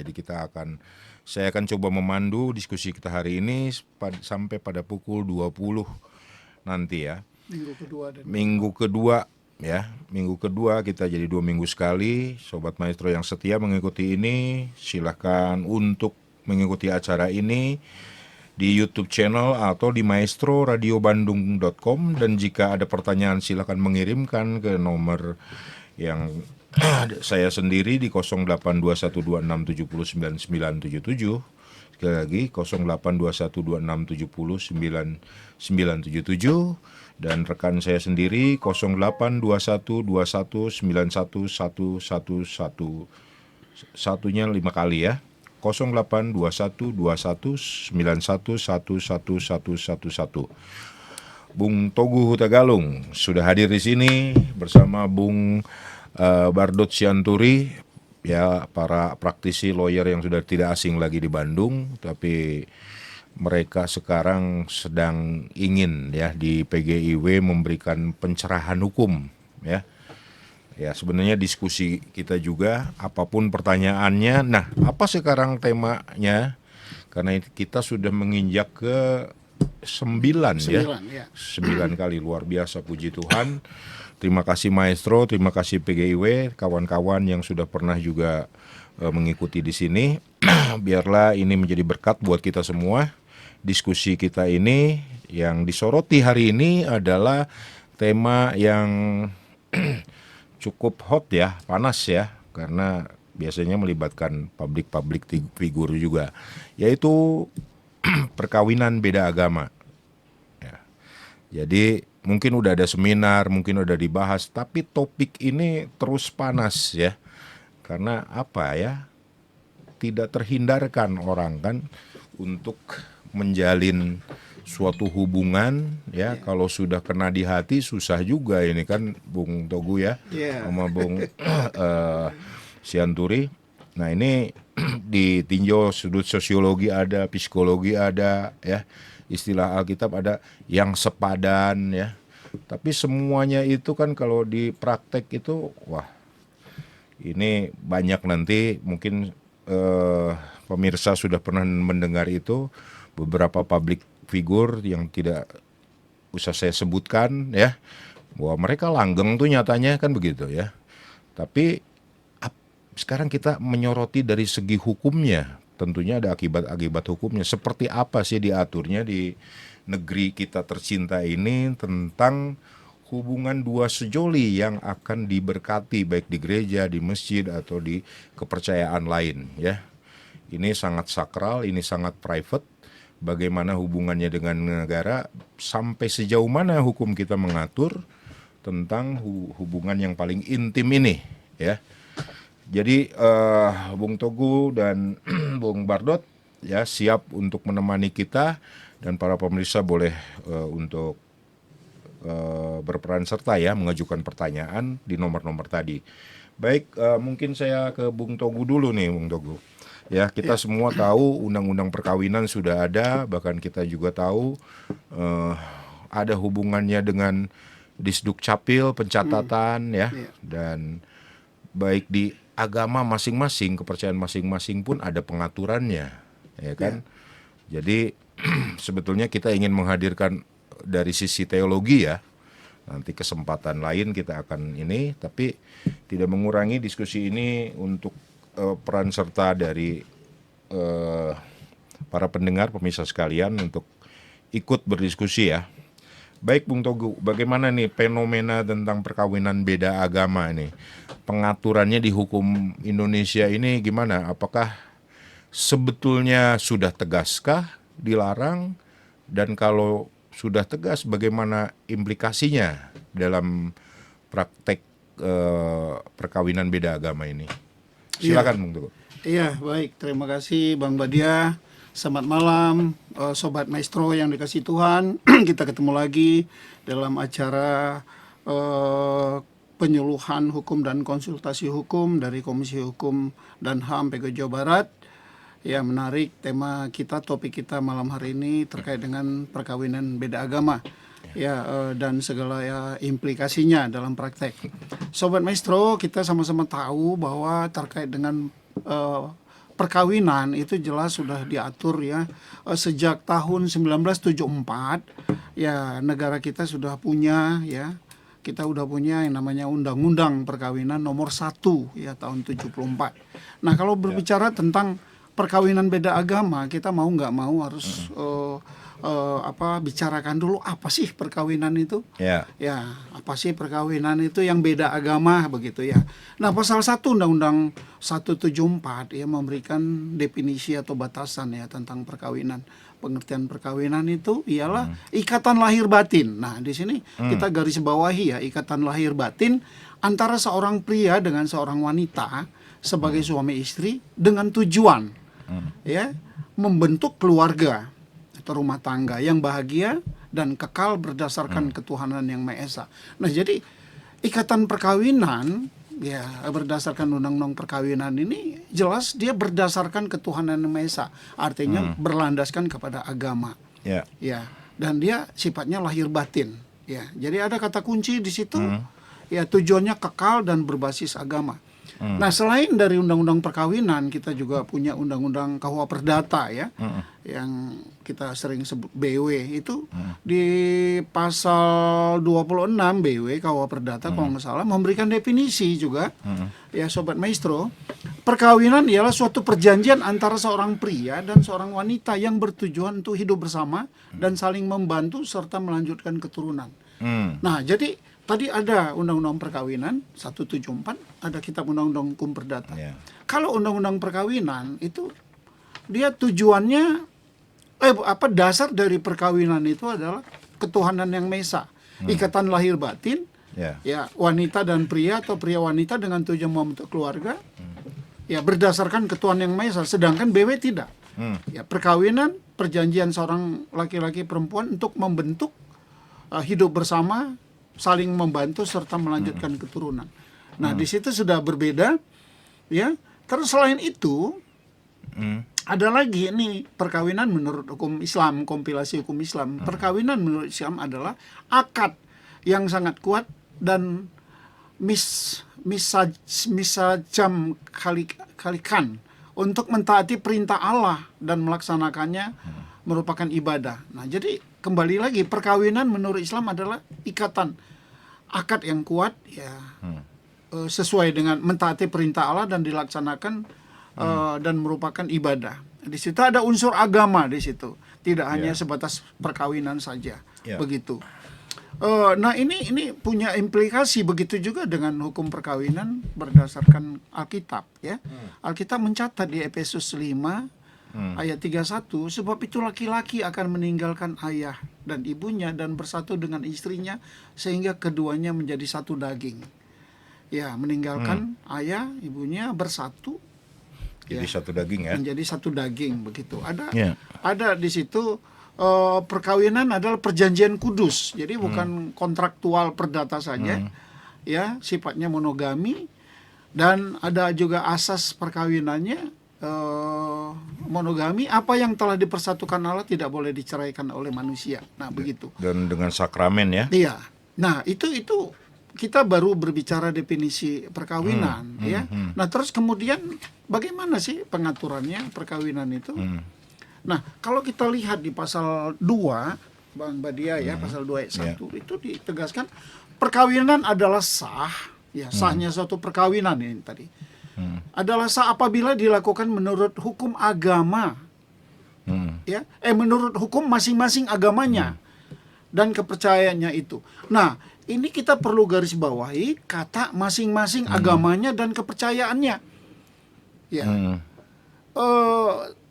Jadi saya akan coba memandu diskusi kita hari ini sampai pada pukul 20 nanti ya. Minggu kedua ya. Minggu kedua kita jadi 2 minggu sekali. Sobat Maestro yang setia mengikuti ini, silahkan untuk mengikuti acara ini di YouTube channel atau di maestroradiobandung.com, dan jika ada pertanyaan silakan mengirimkan ke nomor yang saya sendiri di 082126709977. Sekali lagi 082126709977, dan rekan saya sendiri 082121911111, satunya 5 kali ya. 082121911111. Bung Togu Hutagalung sudah hadir di sini bersama Bung Bardot Sianturi, ya, para praktisi lawyer yang sudah tidak asing lagi di Bandung, tapi mereka sekarang sedang ingin ya di PGIW memberikan pencerahan hukum ya. Ya, sebenarnya diskusi kita juga apapun pertanyaannya. Nah, apa sekarang temanya? Karena kita sudah menginjak ke 9 ya. 9 kali, luar biasa, puji Tuhan. Terima kasih Maestro, terima kasih PGIW, kawan-kawan yang sudah pernah juga mengikuti di sini. Biarlah ini menjadi berkat buat kita semua. Diskusi kita ini yang disoroti hari ini adalah tema yang cukup hot ya, panas ya, karena biasanya melibatkan public figure juga, yaitu perkawinan beda agama. Ya. Jadi mungkin udah ada seminar, mungkin udah dibahas, tapi topik ini terus panas ya, karena apa ya, tidak terhindarkan orang kan untuk menjalin suatu hubungan ya. Kalau sudah kena di hati susah juga ini kan Bung Togu ya, sama Bung Sianturi. Nah ini ditinjau sudut sosiologi ada, psikologi ada ya, istilah Alkitab ada, yang sepadan ya. Tapi semuanya itu kan kalau di praktek itu wah, ini banyak. Nanti mungkin pemirsa sudah pernah mendengar itu, beberapa public figur yang tidak usah saya sebutkan ya, bahwa mereka langgeng tuh nyatanya kan begitu ya. Tapi sekarang kita menyoroti dari segi hukumnya, tentunya ada akibat-akibat hukumnya. Seperti apa sih diaturnya di negeri kita tercinta ini tentang hubungan dua sejoli yang akan diberkati baik di gereja, di masjid atau di kepercayaan lain ya. Ini sangat sakral, ini sangat private. Bagaimana hubungannya dengan negara, sampai sejauh mana hukum kita mengatur tentang hubungan yang paling intim ini ya. Jadi Bung Togu dan Bung Bardot ya siap untuk menemani kita, dan para pemirsa boleh untuk berperan serta ya, mengajukan pertanyaan di nomor-nomor tadi. Baik, mungkin saya ke Bung Togu dulu nih, Bung Togu. Ya, kita semua tahu undang-undang perkawinan sudah ada, bahkan kita juga tahu ada hubungannya dengan Disduk Capil, pencatatan ya, dan baik di agama masing-masing, kepercayaan masing-masing pun ada pengaturannya, ya kan? Jadi sebetulnya kita ingin menghadirkan dari sisi teologi ya. Nanti kesempatan lain kita akan ini, tapi tidak mengurangi diskusi ini untuk peran serta dari para pendengar, pemirsa sekalian, untuk ikut berdiskusi ya. Baik Bung Togu, bagaimana nih fenomena tentang perkawinan beda agama ini? Pengaturannya di hukum Indonesia ini gimana? Apakah sebetulnya sudah tegaskah dilarang? Dan kalau sudah tegas, bagaimana implikasinya dalam praktek perkawinan beda agama ini? Silakan Bung Togu. Iya, baik. Terima kasih Bang Badia. Selamat malam Sobat Maestro yang dikasih Tuhan. Kita ketemu lagi dalam acara penyuluhan hukum dan konsultasi hukum dari Komisi Hukum dan HAM PGJ Jawa Barat. Ya, menarik tema kita, topik kita malam hari ini terkait dengan perkawinan beda agama. Ya, dan segala ya, implikasinya dalam praktek. Sobat Maestro, kita sama-sama tahu bahwa terkait dengan perkawinan itu jelas sudah diatur ya sejak tahun 1974 ya, negara kita sudah punya ya, kita udah punya yang namanya Undang-Undang Perkawinan nomor 1 ya tahun 74. Nah, kalau berbicara tentang perkawinan beda agama, kita mau nggak mau harus bicarakan dulu apa sih perkawinan itu? Ya. Ya, apa sih perkawinan itu yang beda agama begitu ya. Nah, pasal 1 Undang-Undang 174 ya memberikan definisi atau batasan ya tentang perkawinan. Pengertian perkawinan itu ialah ikatan lahir batin. Nah, di sini kita garis bawahi ya, ikatan lahir batin antara seorang pria dengan seorang wanita sebagai suami istri dengan tujuan ya membentuk keluarga atau rumah tangga yang bahagia dan kekal berdasarkan ketuhanan yang Maha Esa. Nah, jadi ikatan perkawinan ya berdasarkan undang-undang perkawinan ini jelas dia berdasarkan ketuhanan yang Maha Esa. Artinya berlandaskan kepada agama. Ya. Ya, dan dia sifatnya lahir batin. Ya, jadi ada kata kunci di situ. Ya, tujuannya kekal dan berbasis agama. Nah, selain dari undang-undang perkawinan, kita juga punya undang-undang KUH Perdata ya, yang kita sering sebut BW itu di pasal 26 BW KUH Perdata kalau nggak salah memberikan definisi juga ya Sobat Maestro, perkawinan ialah suatu perjanjian antara seorang pria dan seorang wanita yang bertujuan untuk hidup bersama dan saling membantu serta melanjutkan keturunan. Nah, jadi tadi ada Undang-Undang Perkawinan 174, ada Kitab Undang-Undang Hukum Perdata. Ya. Kalau Undang-Undang Perkawinan itu dia tujuannya dasar dari perkawinan itu adalah ketuhanan yang Maha Esa. Ikatan lahir batin ya wanita dan pria atau pria wanita dengan tujuan membentuk keluarga ya berdasarkan ketuhanan yang Maha Esa, sedangkan BW tidak. Ya, perkawinan perjanjian seorang laki-laki perempuan untuk membentuk hidup bersama, saling membantu serta melanjutkan keturunan. Nah, di situ sudah berbeda ya. Terus selain itu ada lagi ini perkawinan menurut hukum Islam, kompilasi hukum Islam. Perkawinan menurut Islam adalah akad yang sangat kuat dan misajam kalikan untuk mentaati perintah Allah dan melaksanakannya merupakan ibadah. Nah, jadi kembali lagi perkawinan menurut Islam adalah ikatan akad yang kuat ya sesuai dengan mentaati perintah Allah dan dilaksanakan dan merupakan ibadah. Di situ ada unsur agama di situ, tidak hanya sebatas perkawinan saja. Begitu. Nah, ini punya implikasi begitu juga dengan hukum perkawinan berdasarkan Alkitab ya. Alkitab mencatat di Efesus 5 ayat 31, sebab itu laki-laki akan meninggalkan ayah dan ibunya dan bersatu dengan istrinya sehingga keduanya menjadi satu daging. Ya, meninggalkan ayah, ibunya bersatu. Jadi satu daging ya. Menjadi satu daging begitu. Ada di situ perkawinan adalah perjanjian kudus. Jadi bukan kontraktual perdata saja. Ya, sifatnya monogami dan ada juga asas perkawinannya monogami, apa yang telah dipersatukan Allah tidak boleh diceraikan oleh manusia. Nah, begitu. Dan dengan sakramen ya. Iya. Nah, itu kita baru berbicara definisi perkawinan ya. Nah, terus kemudian bagaimana sih pengaturannya perkawinan itu? Nah, kalau kita lihat di pasal 2 Bang Badia ya, pasal 2 ayat 1 itu ditegaskan perkawinan adalah sah, ya, sahnya suatu perkawinan ini tadi. Adalah sah apabila dilakukan menurut hukum agama, ya, menurut hukum masing-masing agamanya dan kepercayaannya itu. Nah, ini kita perlu garis bawahi kata masing-masing agamanya dan kepercayaannya. Ya,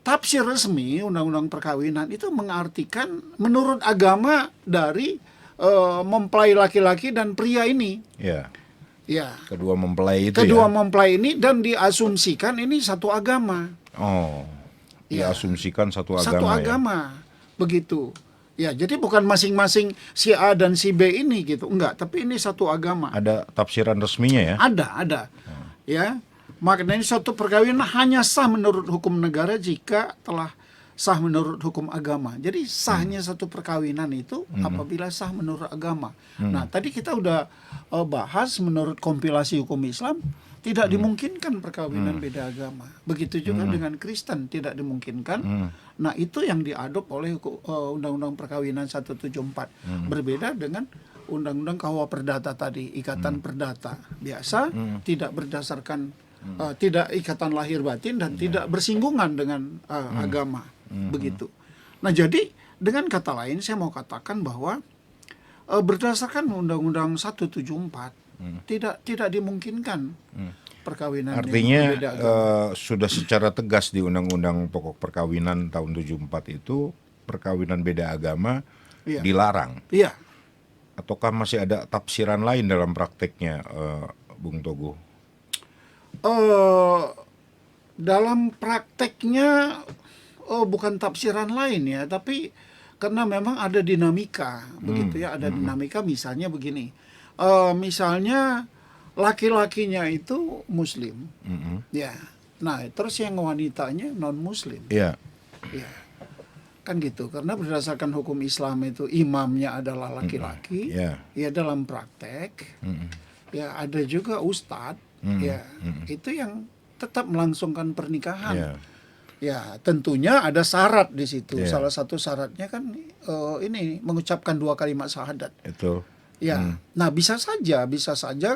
tafsir resmi Undang-Undang Perkawinan itu mengartikan menurut agama dari mempelai laki-laki dan pria ini. Ya. Kedua mempelai itu mempelai ini dan diasumsikan ini satu agama. Diasumsikan satu agama. Satu agama. Begitu. Ya, jadi bukan masing-masing si A dan si B ini gitu. Enggak, tapi ini satu agama. Ada tafsiran resminya ya? Ada. Ya. Makanya suatu perkawinan hanya sah menurut hukum negara jika telah sah menurut hukum agama. Jadi sahnya satu perkawinan itu apabila sah menurut agama. Nah, tadi kita udah bahas menurut kompilasi hukum Islam tidak dimungkinkan perkawinan beda agama. Begitu juga dengan Kristen tidak dimungkinkan. Nah, itu yang diadop oleh Undang-Undang Perkawinan 174. Berbeda dengan Undang-Undang KUH Perdata tadi, ikatan perdata biasa, tidak berdasarkan tidak ikatan lahir batin dan tidak bersinggungan dengan agama. Begitu. Nah, jadi dengan kata lain saya mau katakan bahwa berdasarkan Undang-Undang 174 tidak dimungkinkan perkawinan Artinya yang berbeda agama. sudah secara tegas di Undang-Undang Pokok Perkawinan tahun 74 itu perkawinan beda agama Iya. dilarang. Iya. Ataukah masih ada tafsiran lain dalam prakteknya, Bung Togo? Dalam prakteknya bukan tafsiran lain ya, tapi karena memang ada dinamika begitu ya, ada dinamika. Misalnya begini, misalnya laki-lakinya itu Muslim, ya, nah terus yang wanitanya non Muslim, Iya. ya kan gitu, karena berdasarkan hukum Islam itu imamnya adalah laki-laki, Iya. ya dalam praktek, ya ada juga ustadz, ya itu yang tetap melangsungkan pernikahan. Iya. Ya, tentunya ada syarat di situ. Iya. Salah satu syaratnya kan ini mengucapkan 2 kalimat syahadat. Itu. Ya, nah bisa saja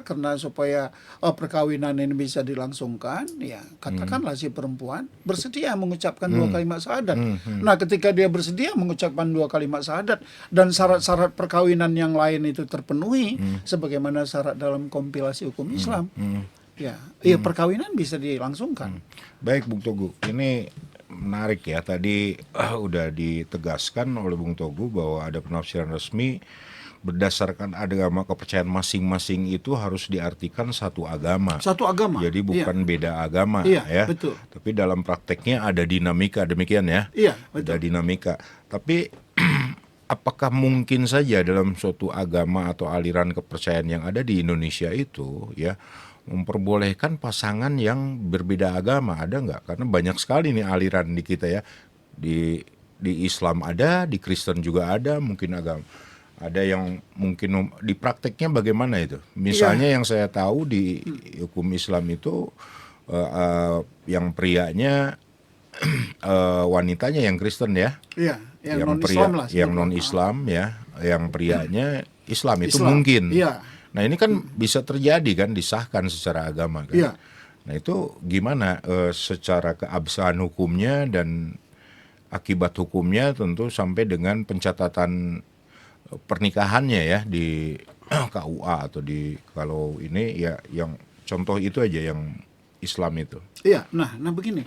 karena supaya perkawinan ini bisa dilangsungkan, ya katakanlah si perempuan bersedia mengucapkan 2 kalimat syahadat. Nah, ketika dia bersedia mengucapkan 2 kalimat syahadat dan syarat-syarat perkawinan yang lain itu terpenuhi, sebagaimana syarat dalam kompilasi hukum Islam, ya perkawinan bisa dilangsungkan. Baik, Bung Togo. Ini menarik ya. Tadi udah ditegaskan oleh Bung Togo bahwa ada penafsiran resmi berdasarkan agama kepercayaan masing-masing itu harus diartikan satu agama. Satu agama. Jadi bukan beda agama, Iya, ya. betul. Tapi dalam prakteknya ada dinamika, demikian ya. Iya, Ada betul. dinamika. Tapi apakah mungkin saja dalam suatu agama atau aliran kepercayaan yang ada di Indonesia itu ya memperbolehkan pasangan yang berbeda agama? Ada nggak? Karena banyak sekali nih aliran di kita ya. Di Islam ada, di Kristen juga ada, mungkin agama. Ada yang mungkin di prakteknya bagaimana itu? Misalnya yang saya tahu di hukum Islam itu yang prianya wanitanya yang Kristen ya. Iya, yang non pria, Islam lah. yang non Islam ya, yang prianya Islam itu Islam. mungkin. Iya. Nah ini kan bisa terjadi kan, disahkan secara agama kan. Iya. Nah itu gimana secara keabsahan hukumnya dan akibat hukumnya tentu sampai dengan pencatatan pernikahannya ya di KUA atau di kalau ini ya yang contoh itu aja yang Islam itu. Iya, nah begini.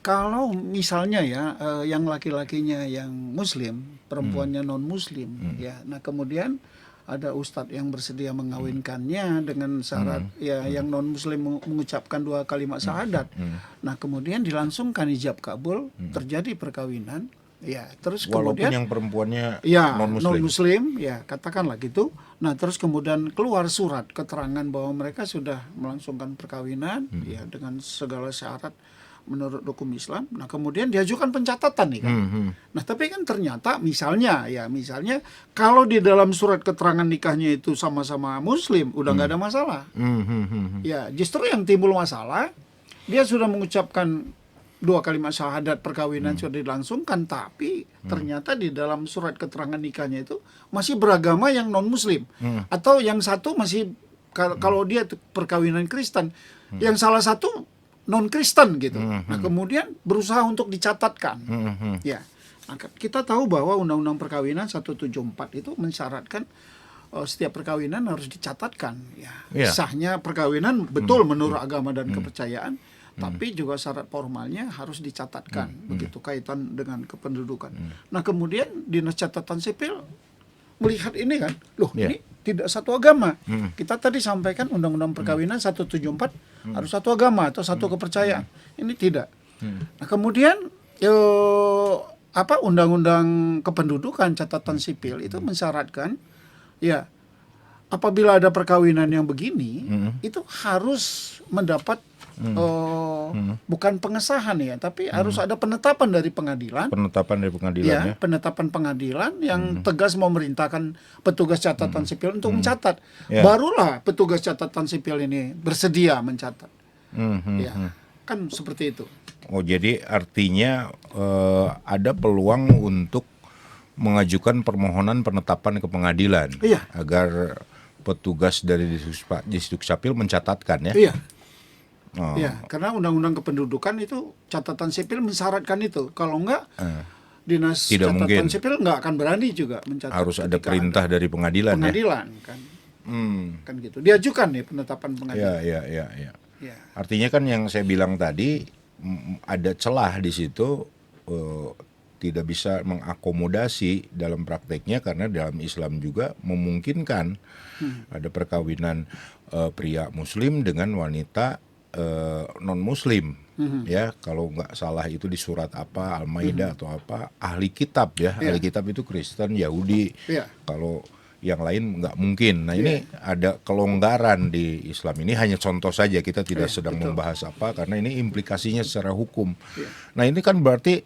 Kalau misalnya ya yang laki-lakinya yang Muslim, perempuannya non Muslim, ya. Nah kemudian ada ustadz yang bersedia mengawinkannya dengan syarat ya yang non Muslim mengucapkan 2 kalimat syahadat. Nah kemudian dilangsungkan ijab kabul, terjadi perkawinan. Ya, terus Walaupun kemudian yang perempuannya ya non non Muslim. Muslim, ya katakanlah gitu. Nah terus kemudian keluar surat keterangan bahwa mereka sudah melangsungkan perkawinan, ya dengan segala syarat menurut hukum Islam. Nah kemudian diajukan pencatatan nih kan. Nah tapi kan ternyata misalnya kalau di dalam surat keterangan nikahnya itu sama-sama Muslim, udah nggak ada masalah. Ya justru yang timbul masalah, dia sudah mengucapkan 2 kalimat syahadat perkawinan sudah dilangsungkan, tapi ternyata di dalam surat keterangan nikahnya itu masih beragama yang non Muslim, atau yang satu masih kalau dia perkawinan Kristen, yang salah satu non Kristen gitu. Nah kemudian berusaha untuk dicatatkan. Ya, nah, kita tahu bahwa Undang-Undang Perkawinan 174 itu mensyaratkan setiap perkawinan harus dicatatkan. Ya, sahnya perkawinan betul menurut agama dan kepercayaan. Tapi juga syarat formalnya harus dicatatkan, begitu kaitan dengan kependudukan. Nah kemudian Dinas Catatan Sipil melihat ini kan, ini tidak satu agama. Kita tadi sampaikan Undang-Undang Perkawinan 174 harus satu agama atau satu kepercayaan. Ini tidak. Nah kemudian Undang-Undang Kependudukan Catatan Sipil itu mensyaratkan ya apabila ada perkawinan yang begini itu harus mendapat bukan pengesahan ya, tapi harus ada penetapan dari pengadilan. Penetapan dari pengadilan ya. Penetapan pengadilan yang tegas memerintahkan petugas catatan sipil untuk mencatat. Ya. Barulah petugas catatan sipil ini bersedia mencatat. Ya, kan seperti itu. Oh, jadi artinya ada peluang untuk mengajukan permohonan penetapan ke pengadilan Iya. agar petugas dari Disdukcapil mencatatkan ya. Iya. Oh, Ya, karena undang-undang kependudukan itu catatan sipil mensyaratkan itu. Kalau enggak, dinas Tidak catatan mungkin. sipil enggak akan berani juga mencatat. harus ada ketika perintah dari pengadilan, pengadilan kan. ya. Kan gitu. Diajukan nih penetapan pengadilan. Ya. Ya. Artinya kan yang saya bilang tadi ada celah di situ, tidak bisa mengakomodasi dalam prakteknya karena dalam Islam juga memungkinkan ada perkawinan pria Muslim dengan wanita non Muslim. Ya, kalau nggak salah itu di surat apa, Al-Maidah atau apa, ahli kitab ya. Iya. Ahli kitab itu Kristen, Yahudi. Iya. Kalau yang lain nggak mungkin. Nah, ini ada kelonggaran di Islam. Ini hanya contoh saja, kita tidak sedang membahas apa karena ini implikasinya secara hukum. Nah, ini kan berarti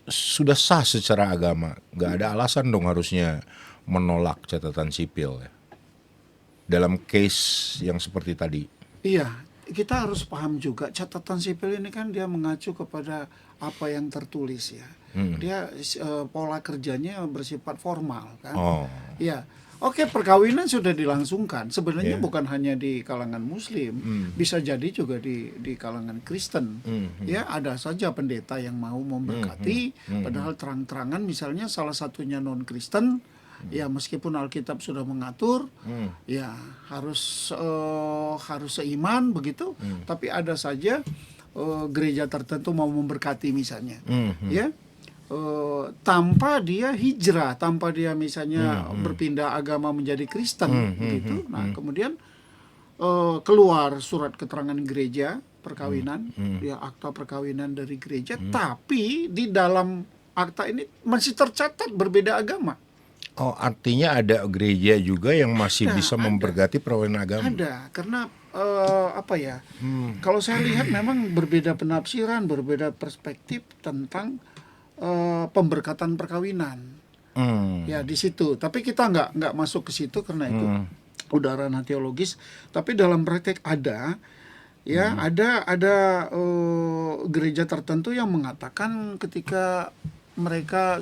sudah sah secara agama. Nggak ada alasan dong harusnya menolak catatan sipil ya. Dalam case yang seperti tadi. Iya, kita harus paham juga catatan sipil ini kan dia mengacu kepada apa yang tertulis ya. Dia pola kerjanya bersifat formal kan. Oh. Ya. Oke, perkawinan sudah dilangsungkan. Sebenarnya bukan hanya di kalangan Muslim, bisa jadi juga di kalangan Kristen. Ya, ada saja pendeta yang mau memberkati, padahal terang-terangan misalnya salah satunya non Kristen. Ya, meskipun Alkitab sudah mengatur, ya harus seiman begitu. Tapi ada saja gereja tertentu mau memberkati misalnya, ya. Tanpa dia hijrah, tanpa dia misalnya berpindah agama menjadi Kristen, gitu. Nah, kemudian keluar surat keterangan gereja perkawinan, ya akta perkawinan dari gereja, tapi di dalam akta ini masih tercatat berbeda agama. Oh, artinya ada gereja juga yang masih bisa memberkati perkawinan agama. Ada, karena kalau saya lihat memang berbeda penafsiran, berbeda perspektif tentang pemberkatan perkawinan. Ya di situ. Tapi kita nggak masuk ke situ karena itu udah ranah teologis. Tapi dalam praktek ada gereja tertentu yang mengatakan ketika mereka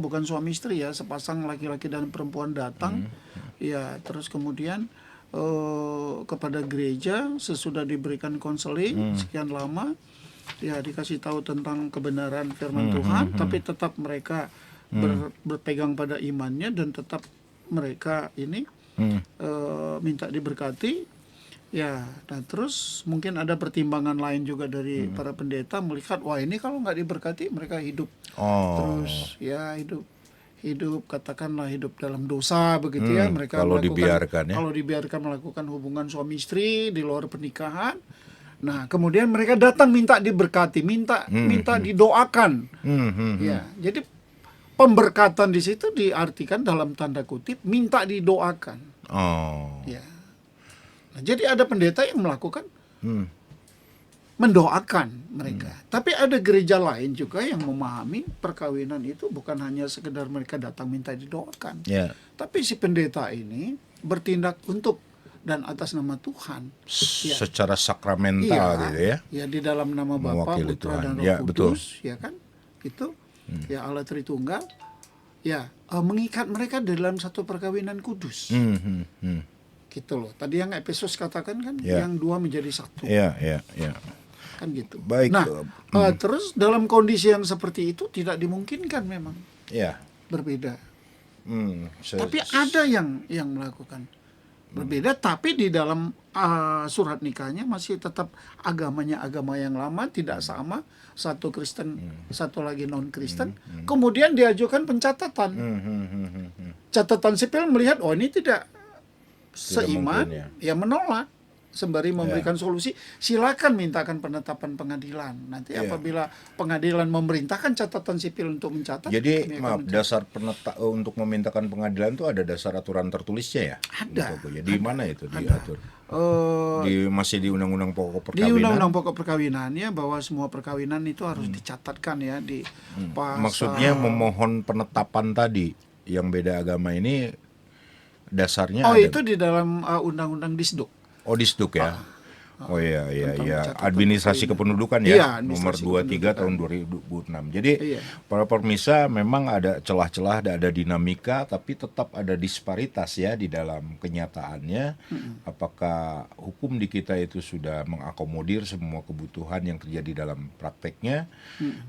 bukan suami istri ya, sepasang laki-laki dan perempuan datang, ya terus kemudian kepada gereja sesudah diberikan konseling sekian lama. Ya dikasih tahu tentang kebenaran firman Tuhan, tapi tetap mereka berpegang pada imannya dan tetap mereka ini minta diberkati. Ya, nah terus mungkin ada pertimbangan lain juga dari para pendeta melihat, wah ini kalau nggak diberkati mereka hidup terus ya hidup katakanlah hidup dalam dosa begitu ya, mereka kalau dibiarkan melakukan hubungan suami istri di luar pernikahan. Nah, kemudian mereka datang minta diberkati, minta didoakan. Ya, jadi pemberkatan di situ diartikan dalam tanda kutip minta didoakan. Ya. Nah, jadi ada pendeta yang melakukan mendoakan mereka. Tapi ada gereja lain juga yang memahami perkawinan itu bukan hanya sekedar mereka datang minta didoakan. Tapi si pendeta ini bertindak untuk dan atas nama Tuhan secara sakramental gitu ya. Ya di dalam nama Bapa, Putra dan Roh Kudus, ya kan? Itu ya Allah Tritunggal. Ya, mengikat mereka dalam satu perkawinan kudus. Gitu loh. Tadi yang Efesus katakan kan yang dua menjadi satu. Iya. Kan gitu. Baik. Nah, terus dalam kondisi yang seperti itu tidak dimungkinkan memang. Berbeda. Tapi ada yang melakukan berbeda, tapi di dalam surat nikahnya masih tetap agamanya agama yang lama, tidak sama, satu Kristen, satu lagi non Kristen. Kemudian diajukan pencatatan. Catatan sipil melihat, oh ini tidak seiman, ya menolak. Sembari memberikan solusi, silakan mintakan penetapan pengadilan. Nanti apabila pengadilan memerintahkan catatan sipil untuk mencatat. Jadi dasar untuk memintakan pengadilan itu ada dasar aturan tertulisnya ya? Ada. Di mana itu diatur? Masih di Undang-Undang Pokok Perkawinan? Di Undang-Undang Pokok Perkawinan ya, bahwa semua perkawinan itu harus dicatatkan ya di pasal. Maksudnya memohon penetapan tadi yang beda agama ini dasarnya ada. Itu di dalam Undang-Undang Disduk. Disduk ya. Oh iya, tentang iya. pencatatan Administrasi perkawinan. kependudukan Iya, ya, nomor administrasi 23 kependudukan. tahun 2006. Jadi Iya. para permisa memang ada celah-celah, ada dinamika, tapi tetap ada disparitas ya di dalam kenyataannya. Apakah hukum di kita itu sudah mengakomodir semua kebutuhan yang terjadi dalam prakteknya?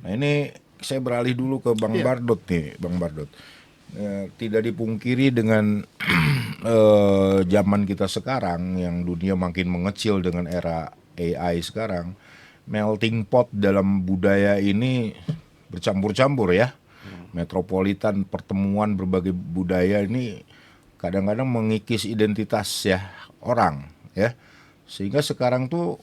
Nah ini saya beralih dulu ke Bang Iya. Bardot nih, Bang Bardot. Tidak dipungkiri dengan zaman kita sekarang yang dunia makin mengecil dengan era AI sekarang, melting pot dalam budaya ini bercampur-campur ya. Metropolitan, pertemuan berbagai budaya ini kadang-kadang mengikis identitas ya orang ya. Sehingga sekarang tuh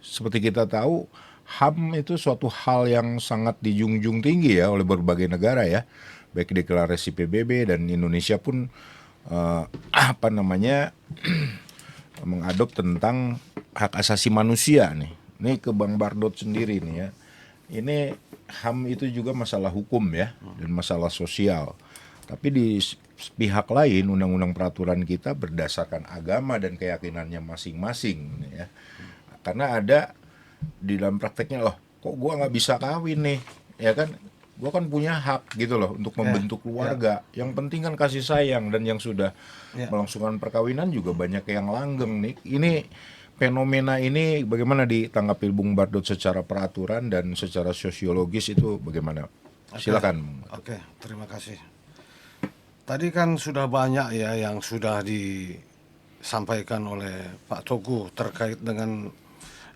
seperti kita tahu HAM itu suatu hal yang sangat dijunjung tinggi ya oleh berbagai negara ya, baik deklarasi PBB dan Indonesia pun mengadop tentang hak asasi manusia nih. Ini ke Bang Bardot sendiri nih ya. Ini HAM itu juga masalah hukum ya dan masalah sosial. Tapi di pihak lain undang-undang peraturan kita berdasarkan agama dan keyakinannya masing-masing nih ya. Karena ada di dalam prakteknya, loh kok gua nggak bisa kawin nih ya kan, gua kan punya hak gitu loh untuk membentuk keluarga. Yang penting kan kasih sayang, dan yang sudah melangsungkan perkawinan juga banyak yang langgeng nih. Ini fenomena ini bagaimana ditanggapi Bung Bardot secara peraturan dan secara sosiologis itu bagaimana? Silakan. Oke, terima kasih. Tadi kan sudah banyak ya yang sudah disampaikan oleh Pak Togu terkait dengan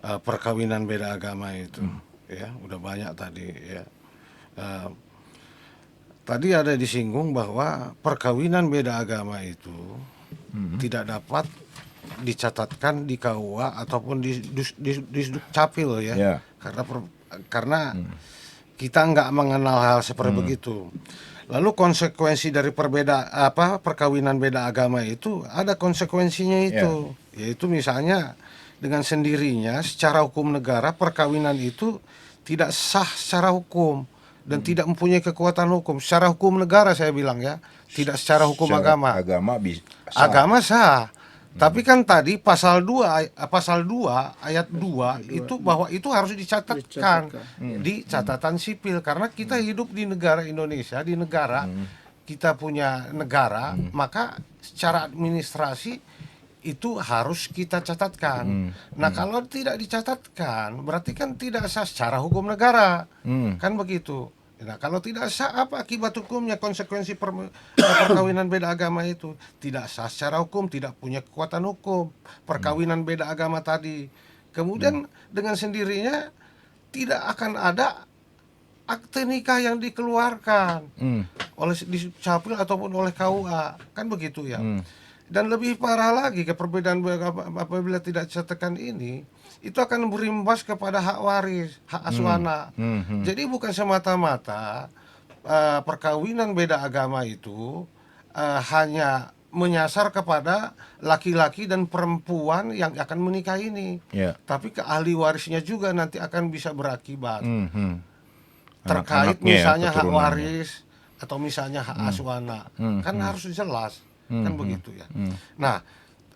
perkawinan beda agama itu, ya udah banyak tadi ya. Tadi ada disinggung bahwa perkawinan beda agama itu tidak dapat dicatatkan di KUA ataupun di Dukcapil ya, karena kita nggak mengenal hal seperti begitu. Lalu konsekuensi dari perkawinan beda agama itu ada konsekuensinya itu, yaitu misalnya dengan sendirinya secara hukum negara perkawinan itu tidak sah secara hukum dan tidak mempunyai kekuatan hukum. Secara hukum negara saya bilang ya, tidak secara hukum agama. Agama sah. Tapi kan tadi pasal 2 ayat 2 itu bahwa itu harus dicatatkan di catatan sipil, karena kita hidup di negara Indonesia, di negara kita punya negara, maka secara administrasi itu harus kita catatkan. Nah, kalau tidak dicatatkan berarti kan tidak sah secara hukum negara. Kan begitu. Nah, kalau tidak sah, apa akibat hukumnya? Konsekuensi perkawinan beda agama itu tidak sah secara hukum, tidak punya kekuatan hukum. Perkawinan beda agama tadi. Kemudian dengan sendirinya tidak akan ada akte nikah yang dikeluarkan oleh Dukcapil ataupun oleh KUA. Kan begitu ya. Dan lebih parah lagi, perbedaan apabila tidak dicatatkan ini, itu akan berimbas kepada hak waris, hak asuhana. Jadi bukan semata-mata perkawinan beda agama itu hanya menyasar kepada laki-laki dan perempuan yang akan menikah ini, tapi ke ahli warisnya juga nanti akan bisa berakibat terkait misalnya hak waris atau misalnya hak asuhana. Kan harus jelas. Kan begitu ya. Nah,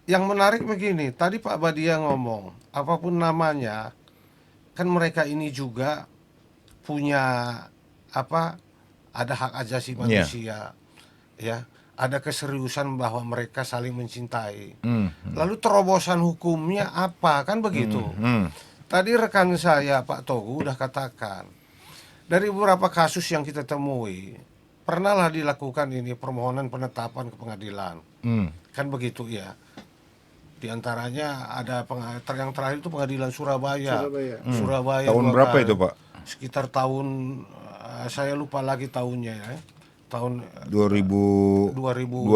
yang menarik begini, tadi Pak Badia ngomong, apapun namanya, kan mereka ini juga punya ada hak asasi manusia, ya, ada keseriusan bahwa mereka saling mencintai. Lalu terobosan hukumnya apa? Kan begitu. Tadi rekan saya Pak Togu udah katakan, dari beberapa kasus yang kita temui, pernahlah dilakukan ini permohonan penetapan ke pengadilan. Kan begitu ya. Di antaranya ada yang terakhir itu pengadilan Surabaya. Tahun berapa itu, Pak? Sekitar tahun saya lupa lagi tahunnya ya. Tahun 2022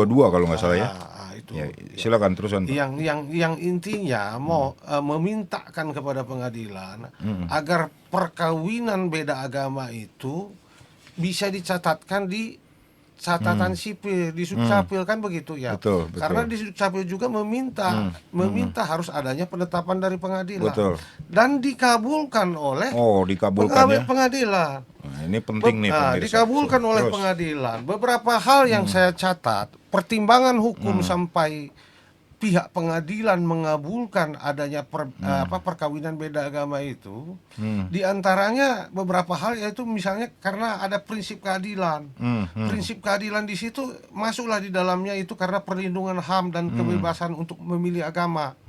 kalau nggak salah ya. Itu. Ya, silakan terusan, Pak. Yang intinya mau memintakan kepada pengadilan agar perkawinan beda agama itu bisa dicatatkan di catatan sipil, di Dukcapil, kan begitu ya. Betul. Karena di Dukcapil juga meminta harus adanya penetapan dari pengadilan. Betul. Dan dikabulkan oleh pengadilan. Nah, ini penting nih pemirsa. Dikabulkan oleh pengadilan. Beberapa hal yang saya catat, pertimbangan hukum sampai pihak pengadilan mengabulkan adanya perkawinan beda agama itu, di antaranya beberapa hal, yaitu misalnya karena ada prinsip keadilan. Prinsip keadilan di situ masuklah di dalamnya itu karena perlindungan HAM dan kebebasan untuk memilih agama.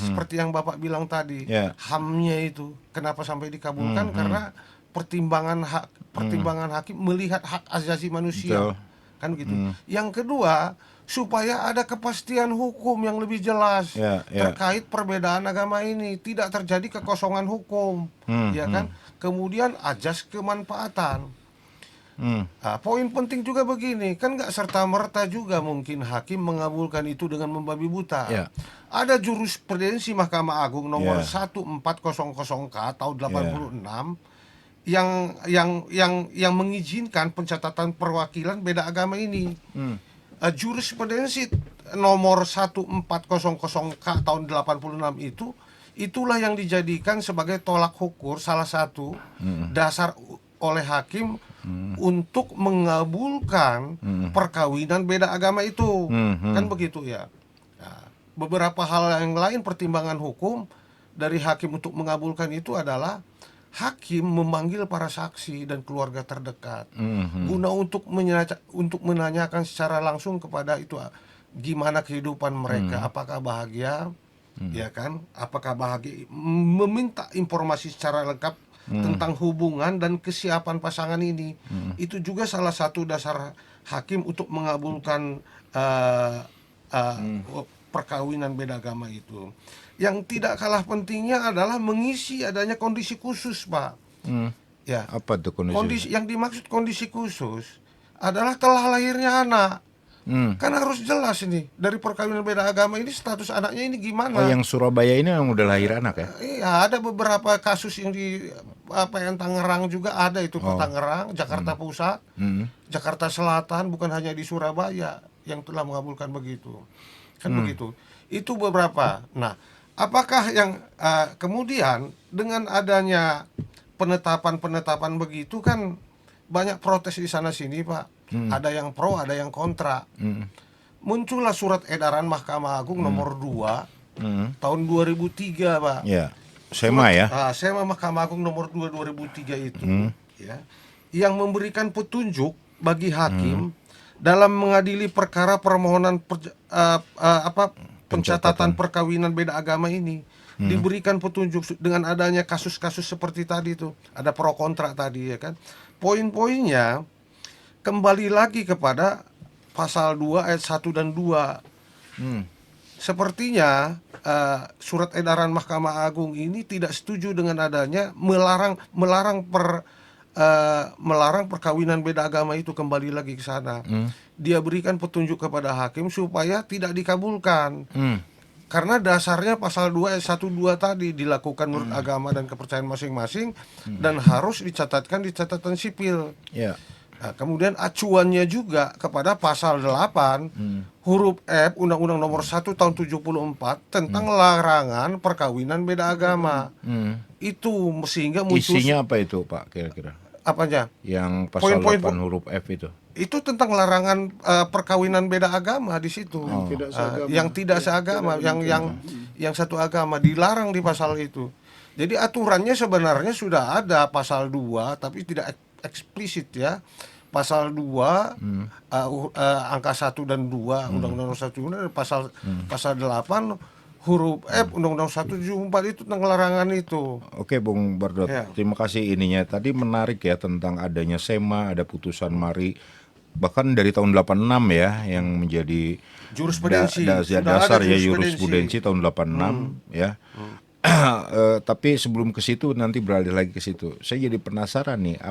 Seperti yang Bapak bilang tadi, HAM-nya itu kenapa sampai dikabulkan, karena pertimbangan hakim melihat hak asasi manusia. Kan begitu. Yang kedua, supaya ada kepastian hukum yang lebih jelas terkait perbedaan agama ini, tidak terjadi kekosongan hukum, ya kan? Kemudian ajas kemanfaatan. Poin penting juga begini, kan nggak serta-merta juga mungkin hakim mengabulkan itu dengan membabi buta. Ada jurisprudensi Mahkamah Agung nomor 1400K tahun 86 yang mengizinkan pencatatan perwakilan beda agama ini. Jurisprudensi nomor 1400K tahun 86 itulah yang dijadikan sebagai tolak ukur, salah satu dasar oleh hakim untuk mengabulkan perkawinan beda agama itu. Kan begitu ya. Nah, beberapa hal yang lain pertimbangan hukum dari hakim untuk mengabulkan itu adalah hakim memanggil para saksi dan keluarga terdekat guna untuk menanyakan secara langsung kepada itu gimana kehidupan mereka, apakah bahagia, ya kan? Apakah bahagia, meminta informasi secara lengkap tentang hubungan dan kesiapan pasangan ini. Itu juga salah satu dasar hakim untuk mengabulkan perkawinan beda agama itu. Yang tidak kalah pentingnya adalah mengisi adanya kondisi khusus, Pak. Ya. Apa tuh kondisi? Yang dimaksud kondisi khusus adalah telah lahirnya anak. Kan harus jelas ini dari perkawinan beda agama ini status anaknya ini gimana? Oh, yang Surabaya ini yang udah lahir anak ya? Iya, ada beberapa kasus yang di yang Tangerang juga ada itu, Tangerang, Jakarta Pusat, Jakarta Selatan, bukan hanya di Surabaya yang telah mengabulkan begitu. Kan begitu. Itu beberapa. Nah, apakah yang kemudian dengan adanya penetapan begitu kan banyak protes di sana sini, Pak. Ada yang pro, ada yang kontra. Muncullah surat edaran Mahkamah Agung nomor 2 tahun 2003, Pak. Ya. SEMA ya. SEMA Mahkamah Agung nomor 2 2003 itu ya, yang memberikan petunjuk bagi hakim dalam mengadili perkara permohonan pencatatan perkawinan beda agama ini. Diberikan petunjuk dengan adanya kasus-kasus seperti tadi itu. Ada pro kontra tadi ya kan. Poin-poinnya kembali lagi kepada pasal 2 ayat 1 dan 2. Sepertinya surat edaran Mahkamah Agung ini tidak setuju dengan adanya melarang perkawinan beda agama itu, kembali lagi ke sana. Dia berikan petunjuk kepada hakim supaya tidak dikabulkan. Karena dasarnya pasal 2 ayat 1 2 tadi dilakukan menurut agama dan kepercayaan masing-masing dan harus dicatatkan di catatan sipil. Nah, kemudian acuannya juga kepada pasal 8 huruf F Undang-Undang nomor 1 tahun 74 tentang larangan perkawinan beda agama. Itu sehingga muncul. Isinya apa itu, Pak, kira-kira? Apanya? Yang pasal Poin-poin 8 huruf F itu. Itu tentang larangan perkawinan beda agama di situ. Yang tidak seagama, yang satu agama dilarang di pasal itu. Jadi aturannya sebenarnya sudah ada pasal 2 tapi tidak eksplisit ya. Pasal 2 angka 1 dan 2 Undang-Undang 1 pasal 8 huruf F Undang-Undang 174 itu tentang larangan itu. Oke, Bung Bardot. Terima kasih ininya. Tadi menarik ya tentang adanya SEMA, ada putusan Mari bahkan dari tahun 86 ya yang menjadi jurisprudensi dasar ya jurisprudensi tahun 86 ya. Tapi sebelum ke situ nanti beralih lagi ke situ. Saya jadi penasaran nih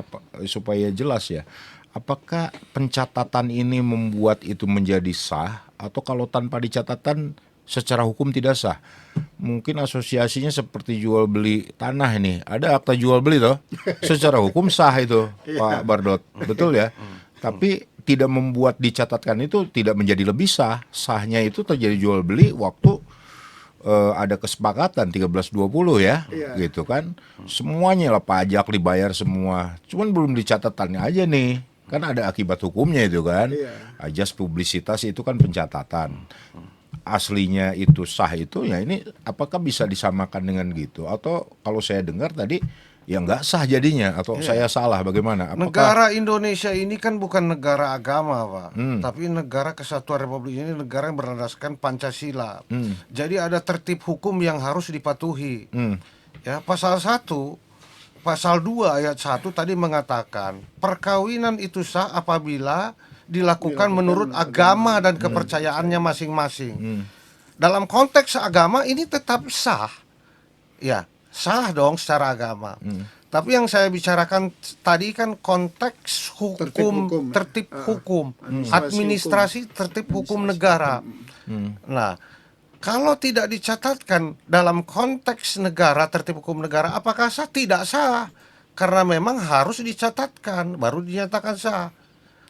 supaya jelas ya. Apakah pencatatan ini membuat itu menjadi sah atau kalau tanpa dicatatan secara hukum tidak sah? Mungkin asosiasinya seperti jual beli tanah ini. Ada akta jual beli toh. Secara hukum sah itu, Pak Bardot. Betul ya? Tapi tidak membuat dicatatkan itu tidak menjadi lebih sah. Sahnya itu terjadi jual beli waktu ada kesepakatan 13-20 ya, gitu kan. Semuanya lah pajak dibayar semua. Cuman belum dicatatannya aja nih. Kan ada akibat hukumnya itu kan. Ajas publisitas itu kan pencatatan. aslinya itu sah itu ya ini apakah bisa disamakan dengan gitu atau kalau saya dengar tadi ya nggak sah jadinya atau saya salah bagaimana? Apakah Negara Indonesia ini kan bukan negara agama, Pak, tapi negara kesatuan Republik ini negara yang berlandaskan Pancasila. Jadi ada tertib hukum yang harus dipatuhi. Ya, pasal 1, pasal 2 ayat 1 tadi mengatakan perkawinan itu sah apabila dilakukan menurut agama dan kepercayaannya masing-masing. Dalam konteks agama ini tetap sah. Ya, sah dong secara agama. Tapi yang saya bicarakan tadi kan konteks hukum, tertib hukum, administrasi tertib hukum negara. Nah, kalau tidak dicatatkan dalam konteks negara, tertib hukum negara, apakah sah? Tidak sah. Karena memang harus dicatatkan, baru dinyatakan sah.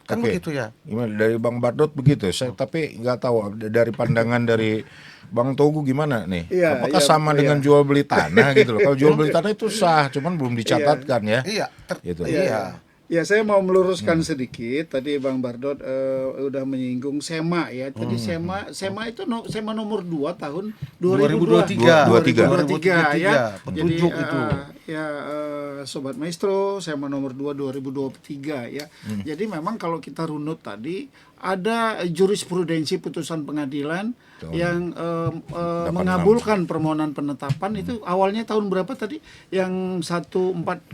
Kan Oke. begitu ya? Gimana dari Bang Bardot begitu? Saya tapi nggak tahu dari pandangan dari Bang Togu gimana nih? Iya, Apakah iya, sama iya. dengan jual beli tanah gitu loh? Kalau jual beli tanah itu sah, cuman belum dicatatkan ya. Iya, Gitu. iya. Ya, saya mau meluruskan sedikit. Tadi Bang Bardot udah menyinggung SEMA ya. Tadi SEMA itu SEMA nomor 2 tahun 2023. 2023 ya. Jadi Petunjuk itu. Sobat Maestro, SEMA nomor 2 2023 ya. Jadi memang kalau kita runut tadi ada jurisprudensi putusan pengadilan yang mengabulkan permohonan penetapan itu awalnya tahun berapa tadi? Yang 1400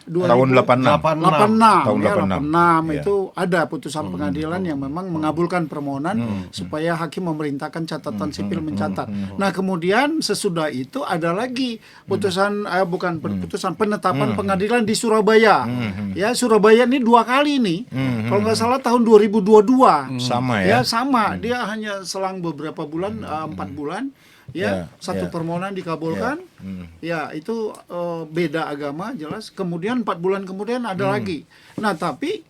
Tahun 86. 86 Tahun ya, 86. 86 Iya. itu ada putusan pengadilan yang memang mengabulkan permohonan supaya hakim memerintahkan catatan sipil mencatat. Nah, kemudian sesudah itu ada lagi putusan putusan penetapan pengadilan di Surabaya. Ya, Surabaya ini 2 kali nih. Kalau nggak salah tahun 2022. Sama Ya, ya. sama. Dia hanya selang beberapa bulan, 4 bulan. Ya, satu permohonan dikabulkan. Ya, itu beda agama jelas. Kemudian 4 bulan kemudian ada lagi. Nah, tapi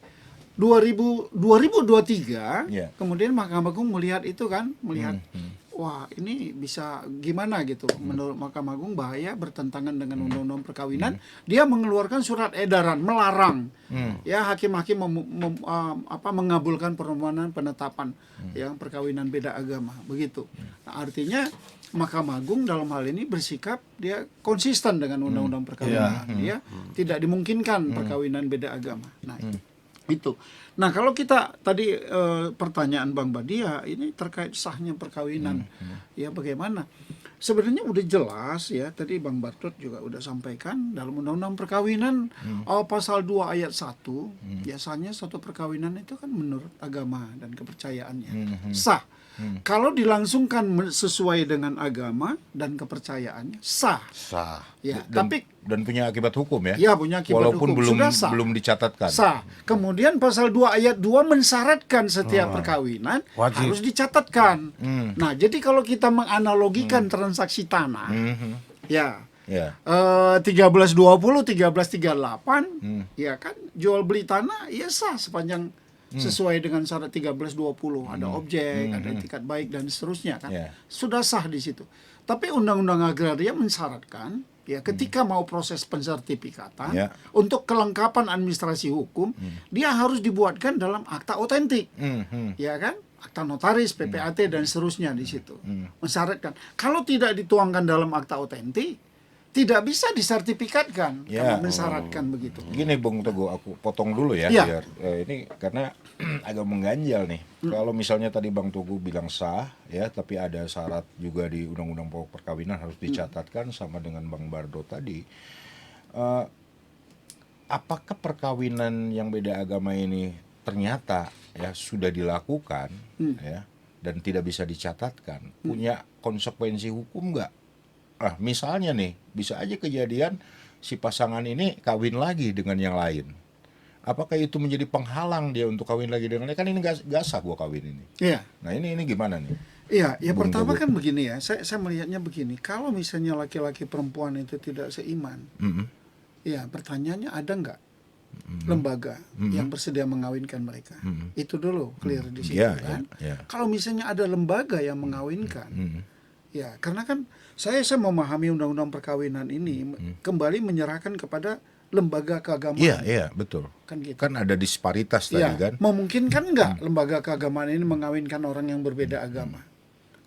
2023 Ya. kemudian Mahkamah Agung melihat itu kan, melihat wah, ini bisa gimana gitu. Menurut Mahkamah Agung bahaya, bertentangan dengan undang-undang perkawinan. Dia mengeluarkan surat edaran melarang ya hakim-hakim mengabulkan permohonan penetapan yang perkawinan beda agama begitu. Nah, artinya Mahkamah Agung dalam hal ini bersikap dia konsisten dengan undang-undang perkawinan. Ya, tidak dimungkinkan perkawinan beda agama. Nah, itu. Nah, kalau kita tadi pertanyaan Bang Badia ini terkait sahnya perkawinan, ya bagaimana? Sebenarnya udah jelas ya, tadi Bang Bartot juga udah sampaikan dalam Undang-Undang Perkawinan pasal 2 ayat 1, biasanya suatu perkawinan itu kan menurut agama dan kepercayaannya sah. Kalau dilangsungkan sesuai dengan agama dan kepercayaannya sah. Sah. Ya, Dan, tapi dan punya akibat hukum ya. ya punya akibat Walaupun hukum belum sudah sah. belum dicatatkan. Sah. Kemudian pasal 2 ayat 2 mensyaratkan setiap perkawinan Wajib. harus dicatatkan. Nah, jadi kalau kita menganalogikan transaksi tanah, ya Ya. 1320 1338 ya kan jual beli tanah ya sah sepanjang sesuai dengan syarat 1320, ada objek, ada etikat baik dan seterusnya kan. Ya. Sudah sah di situ. Tapi Undang-Undang Agraria mensyaratkan ya ketika mau proses pensertifikatan Ya. untuk kelengkapan administrasi hukum dia harus dibuatkan dalam akta otentik. Ya kan? Akta notaris, PPAT dan seterusnya di situ. Mensyaratkan. Kalau tidak dituangkan dalam akta otentik tidak bisa disertifikatkan Ya. karena mensyaratkan begitu. Gini Bung Teguh, aku potong dulu ya, Ya. biar ini karena agak mengganjal nih. Kalau misalnya tadi Bang Teguh bilang sah ya, tapi ada syarat juga di Undang-Undang Pokok Perkawinan harus dicatatkan sama dengan Bang Bardo tadi. Apakah perkawinan yang beda agama ini ternyata ya sudah dilakukan ya dan tidak bisa dicatatkan, punya konsekuensi hukum nggak? Ah, misalnya nih, bisa aja kejadian si pasangan ini kawin lagi dengan yang lain. Apakah itu menjadi penghalang dia untuk kawin lagi dengan lain? Kan ini gak sah gua kawin ini. Iya. Nah ini gimana nih? Iya, ya Bung pertama Teguh. kan begini ya. Saya melihatnya begini, kalau misalnya laki-laki perempuan itu tidak seiman, ya pertanyaannya ada nggak lembaga yang bersedia mengawinkan mereka? Itu dulu clear di situ Iya, kan. iya, iya. Kalau misalnya ada lembaga yang mengawinkan, ya karena kan saya memahami undang-undang perkawinan ini kembali menyerahkan kepada lembaga keagamaan. Iya, betul. Kan gitu. Kan ada disparitas tadi Ya, kan. memungkinkan nggak lembaga keagamaan ini mengawinkan orang yang berbeda agama?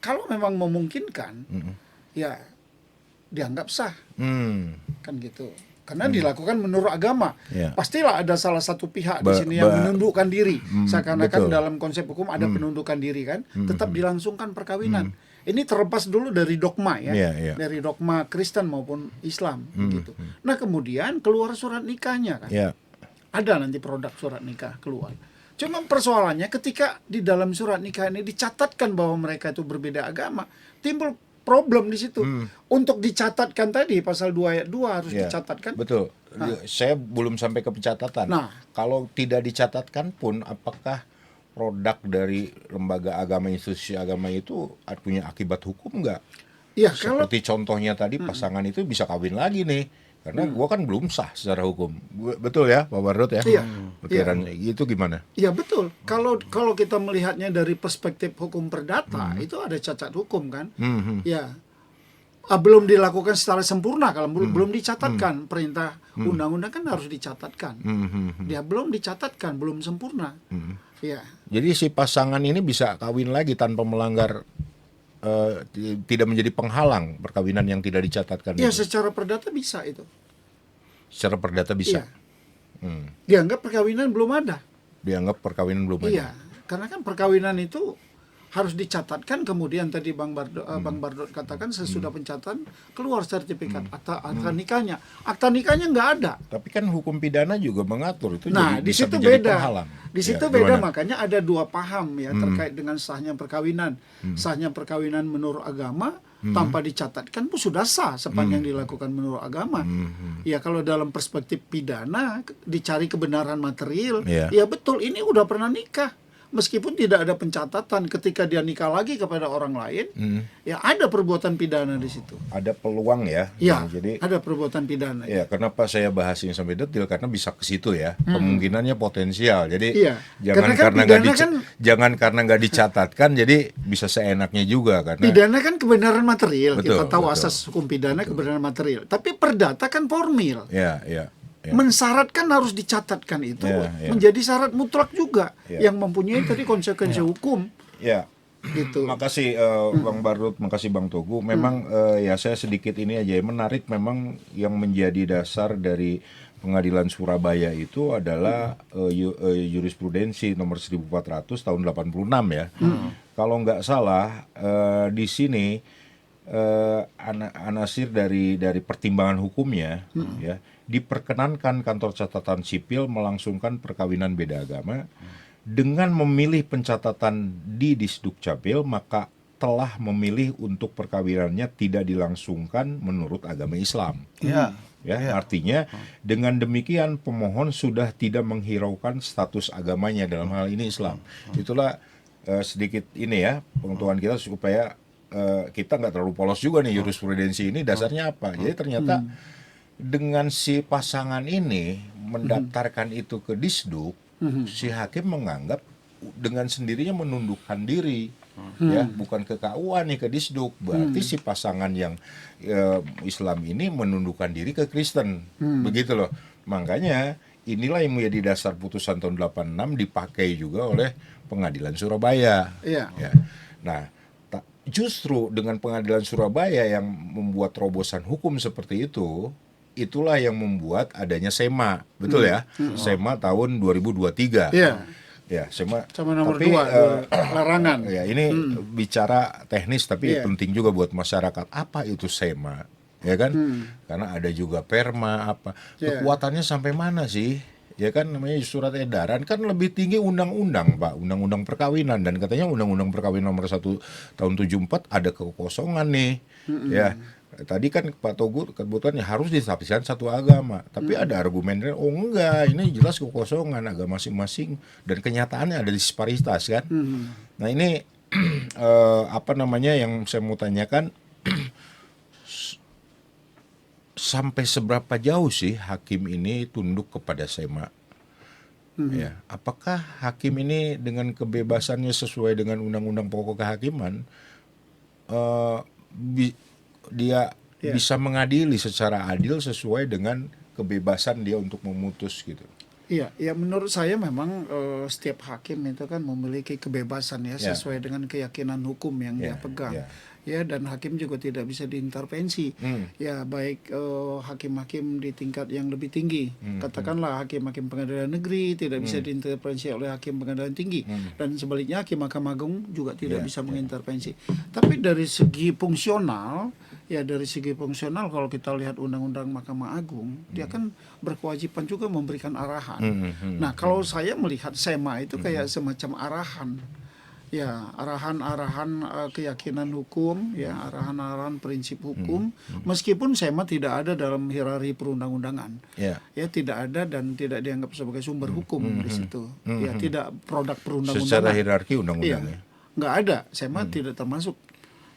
kalau memang memungkinkan, ya dianggap sah, kan gitu. Karena dilakukan menurut agama. Ya. Pastilah ada salah satu pihak di Ba- sini yang ba- menundukkan diri. Seakan-akan betul. dalam konsep hukum ada penundukan diri kan, tetap dilangsungkan perkawinan. Ini terlepas dulu dari dogma ya, Ya. dari dogma Kristen maupun Islam gitu. Nah kemudian keluar surat nikahnya kan, Ya. ada nanti produk surat nikah keluar. Cuma persoalannya ketika di dalam surat nikah ini dicatatkan bahwa mereka itu berbeda agama, timbul problem di situ. Untuk dicatatkan tadi pasal 2 ayat 2 harus Ya, dicatatkan. betul. Saya belum sampai ke pencatatan. Nah. Kalau tidak dicatatkan pun, apakah produk dari lembaga agama, institusi agama itu punya akibat hukum nggak? Ya kalau Seperti contohnya tadi, pasangan itu bisa kawin lagi nih, karena gua kan belum sah secara hukum. Betul ya, Pak Bardot ya? Iya. Pikiran itu gimana? ya betul. Kalau kita melihatnya dari perspektif hukum perdata, itu ada cacat hukum kan? Ya. Belum dilakukan secara sempurna kalau belum dicatatkan. Perintah undang-undang kan harus dicatatkan. Dia belum dicatatkan, belum sempurna. Ya. Jadi si pasangan ini bisa kawin lagi tanpa melanggar, tidak menjadi penghalang perkawinan yang tidak dicatatkan. Ya itu. secara perdata bisa itu. Secara perdata bisa. Iya. Dianggap perkawinan belum ada. Dianggap perkawinan belum ada. Iya, karena kan perkawinan itu harus dicatatkan, kemudian tadi Bang Bardot katakan sesudah pencatatan keluar sertifikat akta nikahnya. Akta nikahnya nggak ada. Tapi kan hukum pidana juga mengatur itu. Nah, jadi di bisa situ menjadi beda. penghalang. Di situ Ya, beda, gimana? makanya ada dua paham ya terkait dengan sahnya perkawinan. Sahnya perkawinan menurut agama tanpa dicatatkan pun sudah sah sepanjang dilakukan menurut agama. Ya kalau dalam perspektif pidana dicari kebenaran material, Iya. ya betul ini udah pernah nikah. Meskipun tidak ada pencatatan, ketika dia nikah lagi kepada orang lain, ya ada perbuatan pidana di situ. Ada peluang ya. Ya, Jadi ada perbuatan pidana. ya, kenapa saya bahas ini sampai detail, karena bisa ke situ ya. Kemungkinannya potensial. Jadi Iya. jangan Karena kan pidana jangan karena nggak dicatatkan jadi bisa seenaknya juga karena Pidana kan kebenaran material. Betul, Kita tahu betul. asas hukum pidana kebenaran material. Tapi perdata kan formil. ya. Mensyaratkan harus dicatatkan itu Ya. menjadi syarat mutlak juga Ya. yang mempunyai tadi konsekuensi hukum Ya. gitu. Makasih Bang Bardot, makasih Bang Togu. Memang ya saya sedikit ini aja yang menarik, memang yang menjadi dasar dari Pengadilan Surabaya itu adalah jurisprudensi nomor 1400 tahun 86 ya. Kalau nggak salah di sini anasir dari pertimbangan hukumnya ya, diperkenankan kantor catatan sipil melangsungkan perkawinan beda agama dengan memilih pencatatan di Disdukcapil, maka telah memilih untuk perkawinannya tidak dilangsungkan menurut agama Islam. Ya. Ya, artinya dengan demikian pemohon sudah tidak menghiraukan status agamanya, dalam hal ini Islam. Itulah sedikit ini ya pengetahuan kita supaya kita nggak terlalu polos juga nih jurisprudensi ini dasarnya apa. Jadi ternyata dengan si pasangan ini mendaftarkan itu ke Disduk, si hakim menganggap dengan sendirinya menundukkan diri. Ya, bukan ke KUA nih, ke Disduk. Berarti si pasangan yang Islam ini menundukkan diri ke Kristen. Begitu loh. Makanya inilah yang menjadi dasar putusan tahun 86 dipakai juga oleh Pengadilan Surabaya. Iya. Ya. Nah, justru dengan Pengadilan Surabaya yang membuat terobosan hukum seperti itu, itulah yang membuat adanya SEMA. Betul ya? SEMA tahun 2023. Iya. Ya, SEMA. Sama nomor Tapi, 2 larangan. Ya, ini bicara teknis tapi Iya. penting juga buat masyarakat. Apa itu SEMA? Ya kan? Karena ada juga perma apa. Iya. Kekuatannya sampai mana sih? Ya kan, namanya surat edaran kan lebih tinggi undang-undang, Pak. Undang-undang perkawinan, dan katanya undang-undang perkawinan nomor 1 tahun 74 ada kekosongan nih. Ya. Tadi kan Pak Togu kebetulan harus disaksikan satu agama, tapi ada argumennya, oh enggak, ini jelas kekosongan agama masing-masing, dan kenyataannya ada disparitas kan. Nah ini apa namanya yang saya mau tanyakan, sampai seberapa jauh sih hakim ini tunduk kepada SEMA? Ya, apakah hakim ini dengan kebebasannya sesuai dengan undang-undang pokok kehakiman dia bisa mengadili secara adil sesuai dengan kebebasan dia untuk memutus gitu? Iya, ya menurut saya memang setiap hakim itu kan memiliki kebebasan ya Ya. sesuai dengan keyakinan hukum yang dia Ya, pegang. ya. Ya, dan hakim juga tidak bisa diintervensi. Ya, baik hakim-hakim di tingkat yang lebih tinggi. Katakanlah hakim-hakim pengadilan negeri tidak bisa diintervensi oleh hakim pengadilan tinggi, dan sebaliknya hakim Mahkamah Agung juga tidak Ya, bisa mengintervensi. Tapi dari segi fungsional, kalau kita lihat Undang-Undang Mahkamah Agung, dia kan berkewajiban juga memberikan arahan. Nah, kalau saya melihat SEMA itu kayak semacam arahan. Ya, arahan-arahan keyakinan hukum, ya, arahan-arahan prinsip hukum, meskipun SEMA tidak ada dalam hierarki perundang-undangan. Ya. Ya, tidak ada dan tidak dianggap sebagai sumber hukum di situ. Ya, tidak produk perundang-undangan. Secara hierarki Iya, undang-undangnya. nggak ada. SEMA tidak termasuk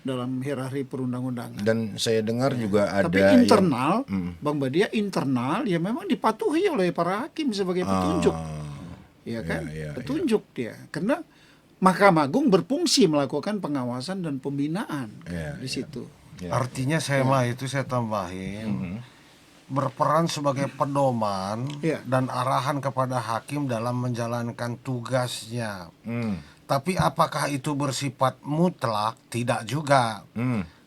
dalam hierarki perundang-undangan. Dan saya dengar juga ada Tapi internal, Bang Badia, internal ya memang dipatuhi oleh para hakim sebagai petunjuk. Ya kan? Petunjuk dia. Karena Mahkamah Agung berfungsi melakukan pengawasan dan pembinaan di situ. Artinya SEMA itu saya tambahin berperan sebagai pedoman dan arahan kepada hakim dalam menjalankan tugasnya. Tapi apakah itu bersifat mutlak? Tidak juga.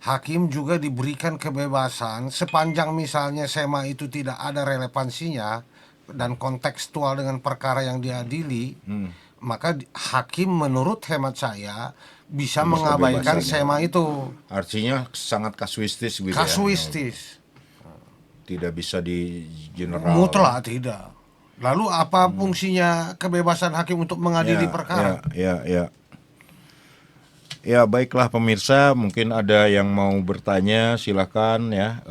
Hakim juga diberikan kebebasan sepanjang misalnya SEMA itu tidak ada relevansinya dan kontekstual dengan perkara yang diadili, maka hakim menurut hemat saya bisa mengabaikan SEMA itu. Artinya sangat kasuistis gitu Kasuistis. Tidak bisa di general. Mutlak tidak. Lalu apa fungsinya kebebasan hakim untuk mengadili perkara? Ya, baiklah pemirsa, mungkin ada yang mau bertanya, silakan ya.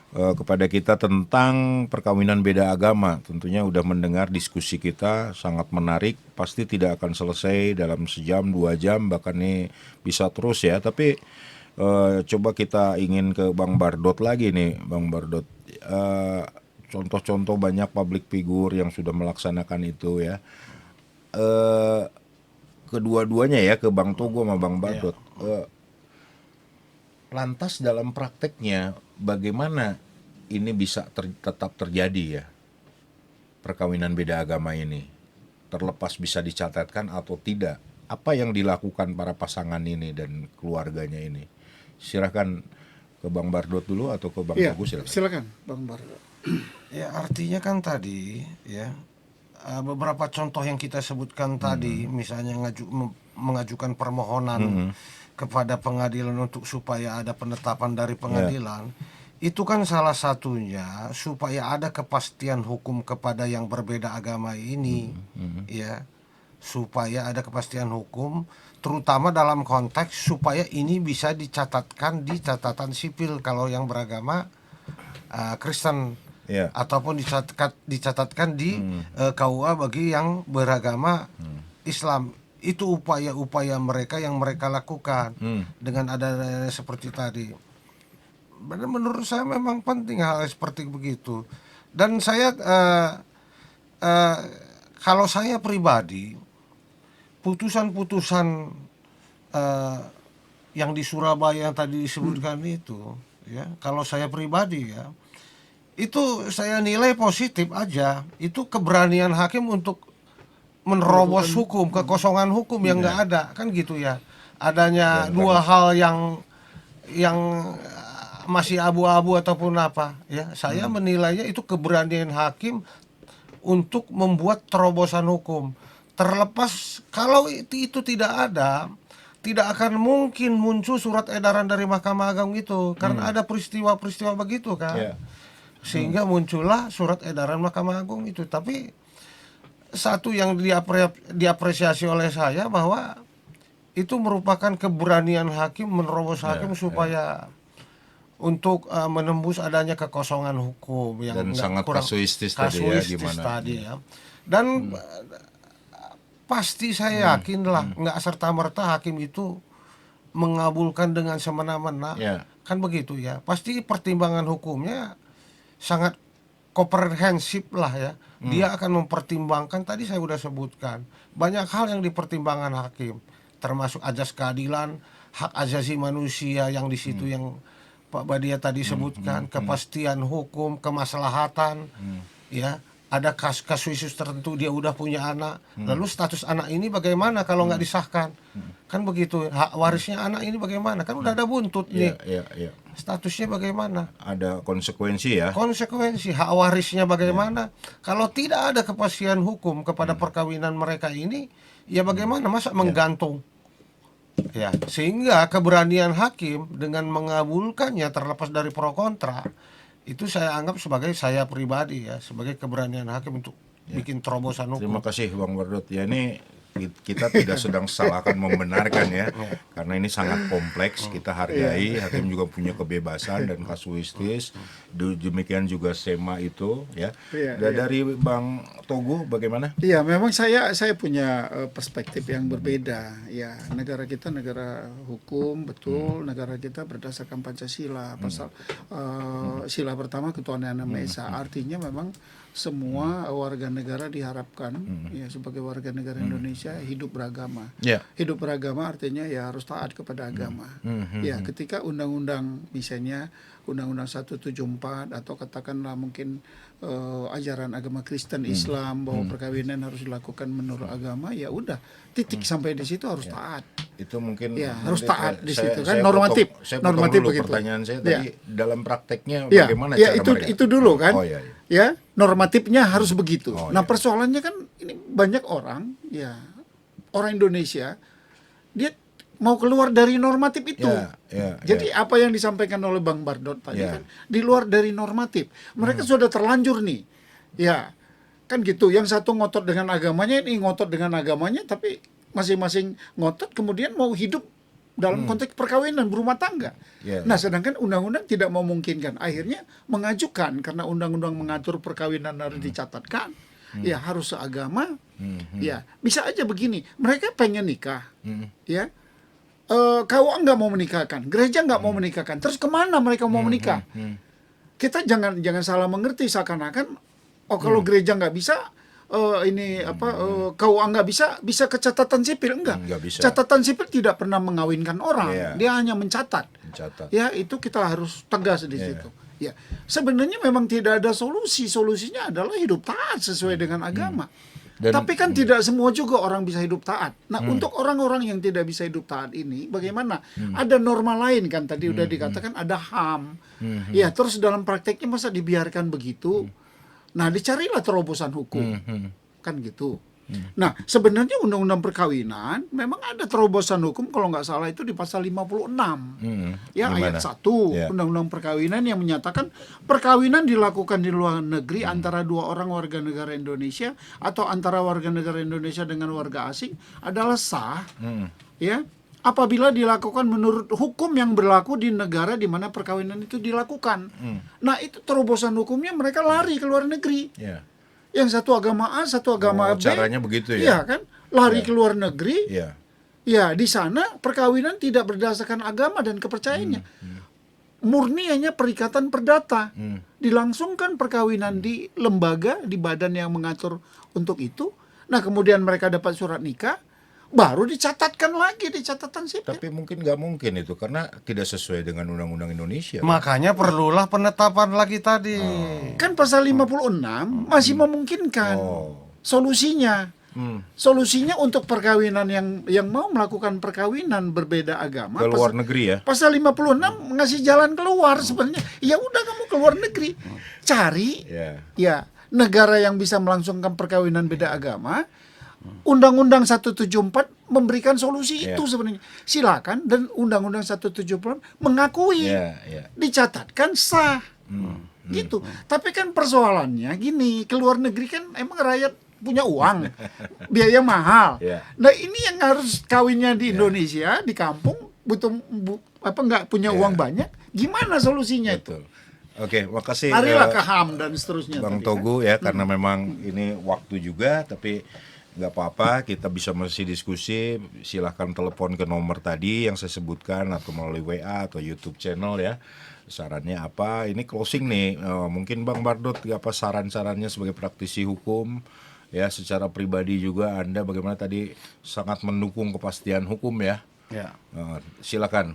Kepada kita tentang perkawinan beda agama. Tentunya udah mendengar diskusi kita, sangat menarik, pasti tidak akan selesai dalam sejam, 2 jam, bahkan ini bisa terus ya. Tapi coba kita ingin ke Bang Bardot lagi nih, Bang Bardot. Contoh-contoh banyak public figure yang sudah melaksanakan itu ya. Kedua-duanya ya, ke Bang Togo sama Bang Bardot. Lantas dalam prakteknya bagaimana ini bisa tetap terjadi ya, perkawinan beda agama ini, terlepas bisa dicatatkan atau tidak? Apa yang dilakukan para pasangan ini dan keluarganya ini? Silakan ke Bang Bardot dulu atau ke Bang Togo, silakan. Silakan Bang Bardot. Ya, artinya kan tadi ya beberapa contoh yang kita sebutkan tadi, misalnya mengajukan permohonan kepada pengadilan untuk supaya ada penetapan dari pengadilan, itu kan salah satunya supaya ada kepastian hukum kepada yang berbeda agama ini, ya, supaya ada kepastian hukum, terutama dalam konteks supaya ini bisa dicatatkan di catatan sipil kalau yang beragama Kristen, ataupun dicatatkan di KUA bagi yang beragama Islam. Itu upaya-upaya mereka yang mereka lakukan dengan adanya seperti tadi. Menurut saya memang penting hal seperti begitu. Dan saya kalau saya pribadi, putusan-putusan yang di Surabaya yang tadi disebutkan itu, ya, kalau saya pribadi ya, itu saya nilai positif aja. Itu keberanian hakim untuk menerobos hukum, kekosongan hukum yang nggak ada, kan gitu ya. Adanya dua hal yang masih abu-abu ataupun apa, ya. Saya menilainya itu keberanian hakim untuk membuat terobosan hukum. Terlepas kalau itu tidak ada, tidak akan mungkin muncul surat edaran dari Mahkamah Agung itu, karena ada peristiwa-peristiwa begitu kan. Sehingga muncullah surat edaran Mahkamah Agung itu. Tapi satu yang diapresiasi oleh saya bahwa itu merupakan keberanian hakim, menerobos hakim supaya untuk menembus adanya kekosongan hukum yang dan sangat kurang kasuistis tadi ya. Dan pasti saya yakin lah nggak serta-merta hakim itu mengabulkan dengan semena-mena, kan begitu ya. Pasti pertimbangan hukumnya sangat komprehensif lah ya. Dia akan mempertimbangkan, tadi saya sudah sebutkan, banyak hal yang dipertimbangkan hakim, termasuk ajas keadilan, hak asasi manusia yang di situ yang Pak Badia tadi sebutkan, kepastian hukum, kemaslahatan, ya, ada kasus tertentu dia udah punya anak, lalu status anak ini bagaimana kalau nggak disahkan? Kan begitu, hak warisnya anak ini bagaimana? Kan udah ada buntut nih. Iya. Statusnya bagaimana? Ada konsekuensi ya. Konsekuensi hak warisnya bagaimana? Kalau tidak ada kepastian hukum kepada perkawinan mereka ini, ya bagaimana masa menggantung? Ya, sehingga keberanian hakim dengan mengabulkannya terlepas dari pro kontra itu saya anggap sebagai saya pribadi ya, sebagai keberanian hakim untuk bikin terobosan hukum. Terima kasih Bang Bardot. Ya ini kita tidak sedang salahkan membenarkan ya, karena ini sangat kompleks, kita hargai, hakim juga punya kebebasan dan kasuistis, demikian juga SEMA itu ya. Dari Bang Togu bagaimana? Iya, memang saya punya perspektif yang berbeda. Ya, negara kita negara hukum, betul. Negara kita berdasarkan Pancasila, pasal sila pertama ketuhanan yang Maha Esa. Artinya memang semua warga negara diharapkan ya sebagai warga negara Indonesia hidup beragama. Hidup beragama artinya ya harus taat kepada agama. Ya, ketika undang-undang misalnya Undang-Undang 174 atau katakanlah mungkin ajaran agama Kristen Islam bahwa perkawinan harus dilakukan menurut agama, ya udah titik sampai di situ harus taat. Itu mungkin ya harus taat di situ kan saya normatif. Saya normatif dulu begitu. Pertanyaan saya tadi dalam prakteknya Ya, bagaimana ya cara mereka? itu dulu kan. Iya. Ya, normatifnya harus begitu. iya. Nah, persoalannya kan ini banyak orang ya orang Indonesia dia mau keluar dari normatif itu. Jadi apa yang disampaikan oleh Bang Bardot tadi kan di luar dari normatif. Mereka sudah terlanjur nih. Ya, kan gitu. Yang satu ngotot dengan agamanya, ini ngotot dengan agamanya, tapi masing-masing ngotot kemudian mau hidup dalam konteks perkawinan berumah tangga. Nah, sedangkan undang-undang tidak memungkinkan. Akhirnya mengajukan karena undang-undang mengatur perkawinan harus dicatatkan. Ya, harus seagama. Ya, bisa aja begini. Mereka pengen nikah. Ya. KUA nggak mau menikahkan, gereja nggak mau menikahkan, terus kemana mereka mau menikah? Kita jangan salah mengerti seakan-akan, kalau gereja nggak bisa, KUA nggak bisa ke catatan sipil, enggak bisa. Catatan sipil tidak pernah mengawinkan orang, dia hanya mencatat. Ya, itu kita harus tegas di situ. Ya, sebenarnya memang tidak ada solusinya adalah hidup taat sesuai dengan agama. Tapi kan tidak semua juga orang bisa hidup taat. Nah, untuk orang-orang yang tidak bisa hidup taat ini, bagaimana? Ada norma lain kan tadi udah dikatakan ada HAM. Ya, terus dalam prakteknya masa dibiarkan begitu? Nah, dicarilah terobosan hukum. Kan gitu. Nah, sebenarnya undang-undang perkawinan memang ada terobosan hukum kalau nggak salah itu di pasal 56. Ya, ayat 1 Undang-undang perkawinan yang menyatakan perkawinan dilakukan di luar negeri antara dua orang warga negara Indonesia atau antara warga negara Indonesia dengan warga asing adalah sah. Ya, apabila dilakukan menurut hukum yang berlaku di negara di mana perkawinan itu dilakukan. Nah, itu terobosan hukumnya mereka lari ke luar negeri. Yang satu agama A, satu agama B. Caranya begitu ya? Iya kan, lari ke luar negeri. Ya, di sana perkawinan tidak berdasarkan agama dan kepercayaannya. Murni hanya perikatan perdata. Dilangsungkan perkawinan di lembaga, di badan yang mengatur untuk itu. Nah, kemudian mereka dapat surat nikah, baru dicatatkan lagi di catatan sipil. Tapi mungkin nggak mungkin itu karena tidak sesuai dengan undang-undang Indonesia. Makanya perlulah penetapan lagi tadi. Kan pasal 56 masih memungkinkan solusinya. Solusinya untuk perkawinan yang mau melakukan perkawinan berbeda agama ke luar negeri ya. Pasal 56 ngasih jalan keluar sebenarnya. Ya udah kamu ke luar negeri. Cari ya negara yang bisa melangsungkan perkawinan beda agama. Undang-Undang 174 memberikan solusi itu sebenarnya. Silakan, dan Undang-Undang 174 mengakui, dicatatkan sah, gitu. Tapi kan persoalannya gini, ke luar negeri kan emang rakyat punya uang, biaya mahal. Nah, ini yang harus kawinnya di Indonesia, di kampung, nggak punya uang banyak, gimana solusinya itu? Oke, makasih. Marilah ke HAM dan seterusnya. Bang Togu ya, karena memang ini waktu juga, tapi nggak apa-apa, kita bisa masih diskusi. Silahkan telepon ke nomor tadi yang saya sebutkan atau melalui WA atau YouTube channel ya. Sarannya apa? Ini closing nih. Mungkin Bang Bardot apa saran-sarannya sebagai praktisi hukum ya, secara pribadi juga Anda bagaimana tadi sangat mendukung kepastian hukum ya. Silakan.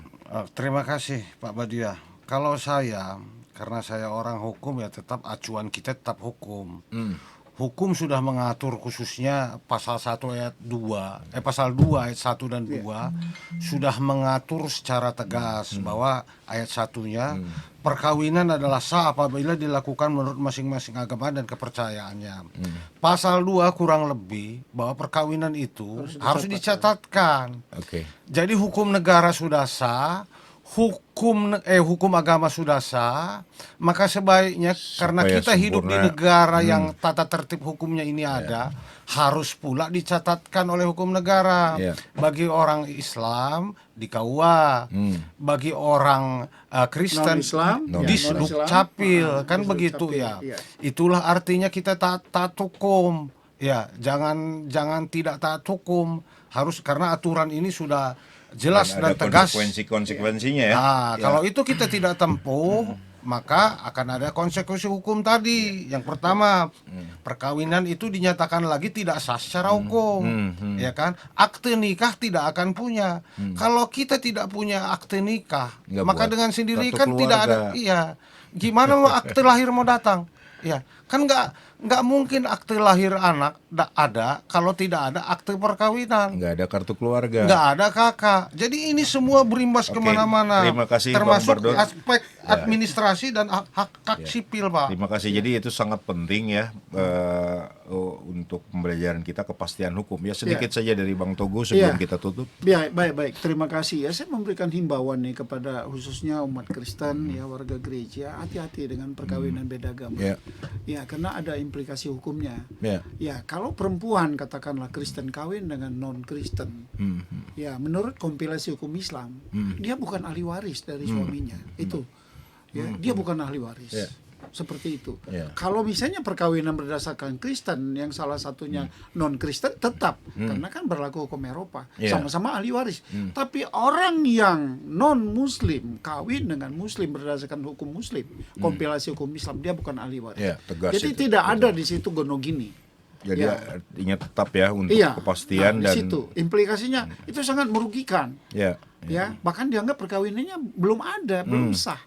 Terima kasih Pak Badia. Kalau saya, karena saya orang hukum ya tetap acuan kita tetap hukum. hukum sudah mengatur khususnya pasal 1 ayat 2, pasal 2 ayat 1 dan 2 sudah mengatur secara tegas bahwa ayat 1-nya perkawinan adalah sah apabila dilakukan menurut masing-masing agama dan kepercayaannya. Pasal 2 kurang lebih bahwa perkawinan itu harus dicatatkan. Oke. Jadi hukum negara sudah sah, hukum agama sudah sah, maka sebaiknya karena Supaya kita hidup di sempurna. negara yang tata tertib hukumnya ini ada, harus pula dicatatkan oleh hukum negara. Ya. Bagi orang Islam di KUA, bagi orang Kristen Non-Islam, di ya, non-Islam, Dukcapil, kan di begitu Dukcapil, ya. iya. Itulah artinya kita taat hukum. Ya, jangan tidak taat hukum. Harus, karena aturan ini sudah jelas dan ada tegas. konsekuensinya ya. Nah, kalau itu kita tidak tempuh, maka akan ada konsekuensi hukum tadi. Yang pertama, perkawinan itu dinyatakan lagi tidak sah secara hukum, ya kan? Akte nikah tidak akan punya. Kalau kita tidak punya akte nikah, Nggak maka buat dengan sendiri kartu kan tidak ada. keluarga. Iya, gimana mau akte lahir mau datang? Ya, kan nggak mungkin akte lahir anak ada kalau tidak ada akte perkawinan. Nggak ada kartu keluarga. Nggak ada kakak. Jadi ini semua berimbas Oke, kemana-mana. terima kasih, Bang termasuk Bardot. aspek administrasi dan hak sipil, Pak. Terima kasih. Jadi itu sangat penting ya untuk pembelajaran kita kepastian hukum. Ya sedikit saja dari Bang Togo sebelum Iya. kita tutup. Baik. Terima kasih ya. Saya memberikan himbauan nih kepada khususnya umat Kristen ya, warga gereja, hati-hati dengan perkawinan beda agama. Ya. Ya, karena ada implikasi hukumnya. Ya. Ya, kalau perempuan katakanlah Kristen kawin dengan non-Kristen, ya menurut kompilasi hukum Islam, dia bukan ahli waris dari suaminya. Itu, ya, dia bukan ahli waris. Ya. Seperti itu. Ya. Kalau misalnya perkawinan berdasarkan Kristen, yang salah satunya non-Kristen tetap, karena kan berlaku hukum Eropa, Ya. sama-sama ahli waris. Tapi orang yang non-Muslim kawin dengan Muslim berdasarkan hukum Muslim, kompilasi hukum Islam, dia bukan ahli waris. Ya, tegas Jadi itu. tidak ada di situ gonogini. Jadi Ya. artinya tetap ya untuk Iya. kepastian Nah, di dan situ implikasinya itu sangat merugikan. ya. Ya, bahkan dianggap perkawinannya belum ada, belum sah.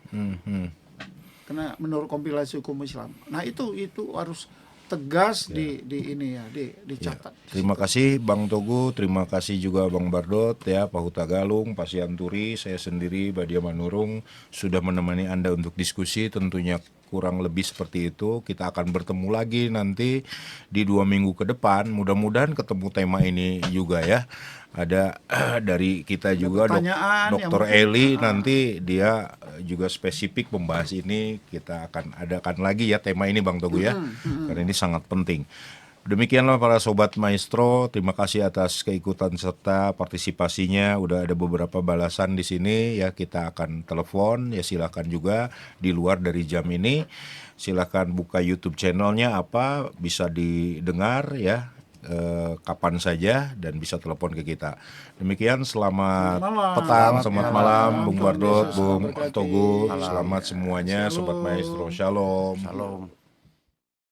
Karena menurut kompilasi hukum Islam. Nah, itu harus tegas dicatat. Terima kasih Bang Togo, terima kasih juga Bang Bardot ya, Pak Huta Galung, Pak Sianturi, saya sendiri Badia Manurung sudah menemani Anda untuk diskusi, tentunya kurang lebih seperti itu. Kita akan bertemu lagi nanti di 2 minggu ke depan, mudah-mudahan ketemu tema ini juga ya. Ada dari kita juga pertanyaan Dr. yang Eli nanti dia juga spesifik membahas ini, kita akan adakan lagi ya tema ini Bang Togo ya, karena ini sangat penting. Demikianlah para Sobat Maestro, terima kasih atas keikutan serta partisipasinya. Udah ada beberapa balasan di sini ya, kita akan telepon ya, silakan juga di luar dari jam ini. Silakan buka YouTube channelnya apa, bisa didengar ya kapan saja dan bisa telepon ke kita. Demikian, selamat petang, selamat malam Bung Bardot, Bung Togo, selamat semuanya Sobat Maestro. Shalom. Shalom.